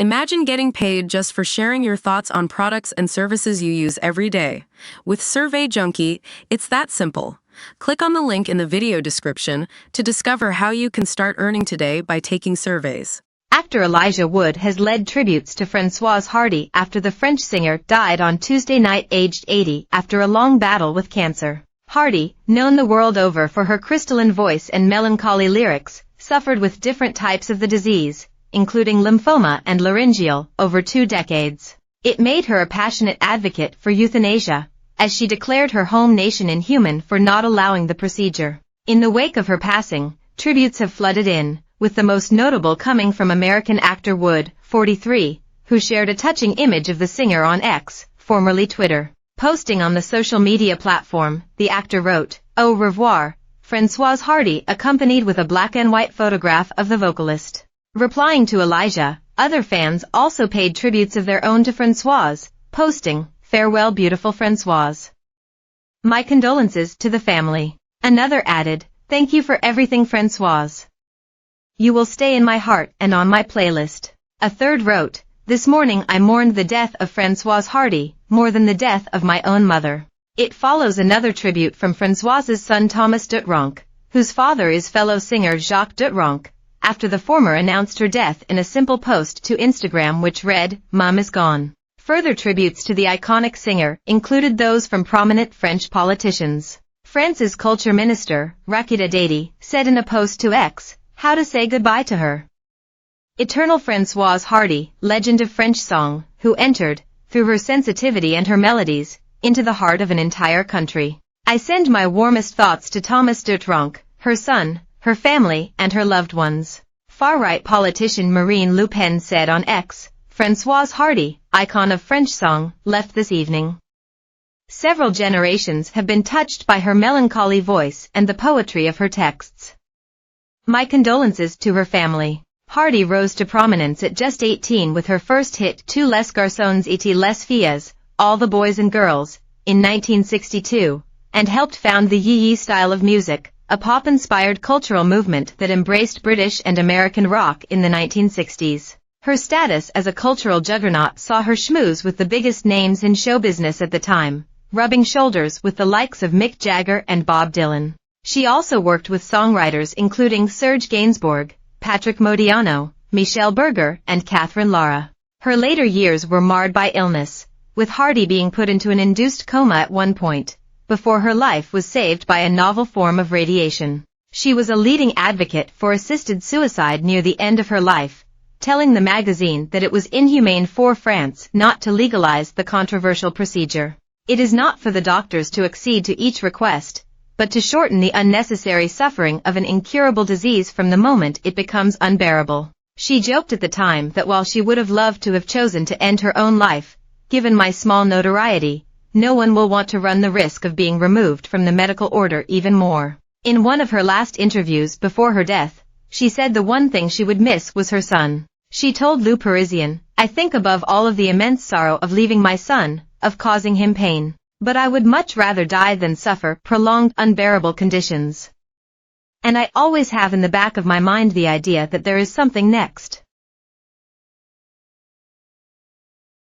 Imagine getting paid just for sharing your thoughts on products and services you use every day. With Survey Junkie, it's that simple. Click on the link in the video description to discover how you can start earning today by taking surveys. Actor Elijah Wood has led tributes to Francoise Hardy after the French singer died on Tuesday night aged 80 after a long battle with cancer. Hardy, known the world over for her crystalline voice and melancholy lyrics, suffered with different types of the disease, including lymphoma and laryngeal, over 2 decades. It made her a passionate advocate for euthanasia, as she declared her home nation inhuman for not allowing the procedure. In the wake of her passing, tributes have flooded in, with the most notable coming from American actor Wood, 43, who shared a touching image of the singer on X, formerly Twitter. Posting on the social media platform, the actor wrote, "Au revoir, Francoise Hardy," accompanied with a black and white photograph of the vocalist. Replying to Elijah, other fans also paid tributes of their own to Francoise, posting, "Farewell beautiful Francoise. My condolences to the family." Another added, "Thank you for everything Francoise. You will stay in my heart and on my playlist." A third wrote, "This morning I mourned the death of Francoise Hardy, more than the death of my own mother." It follows another tribute from Francoise's son Thomas Dutronc, whose father is fellow singer Jacques Dutronc, after the former announced her death in a simple post to Instagram which read, "Mom is gone." Further tributes to the iconic singer included those from prominent French politicians. France's culture minister, Rakida Dati, said in a post to X, how to say goodbye to her. Eternal Francoise Hardy, legend of French song, who entered, through her sensitivity and her melodies, into the heart of an entire country. I send my warmest thoughts to Thomas Dutronc, her son, her family, and her loved ones. Far-right politician Marine Le Pen said on X, Francoise Hardy, icon of French song, left this evening. Several generations have been touched by her melancholy voice and the poetry of her texts. My condolences to her family. Hardy rose to prominence at just 18 with her first hit Tous les garçons et les filles, All the Boys and Girls, in 1962, and helped found the yee-yee style of music, a pop-inspired cultural movement that embraced British and American rock in the 1960s. Her status as a cultural juggernaut saw her schmooze with the biggest names in show business at the time, rubbing shoulders with the likes of Mick Jagger and Bob Dylan. She also worked with songwriters including Serge Gainsbourg, Patrick Modiano, Michelle Berger, and Catherine Lara. Her later years were marred by illness, with Hardy being put into an induced coma at one point, before her life was saved by a novel form of radiation. She was a leading advocate for assisted suicide near the end of her life, telling the magazine that it was inhumane for France not to legalize the controversial procedure. It is not for the doctors to accede to each request, but to shorten the unnecessary suffering of an incurable disease from the moment it becomes unbearable. She joked at the time that while she would have loved to have chosen to end her own life, given my small notoriety, no one will want to run the risk of being removed from the medical order even more. In one of her last interviews before her death, she said the one thing she would miss was her son. She told Le Parisien, "I think above all of the immense sorrow of leaving my son, of causing him pain. But I would much rather die than suffer prolonged, unbearable conditions. And I always have in the back of my mind the idea that there is something next."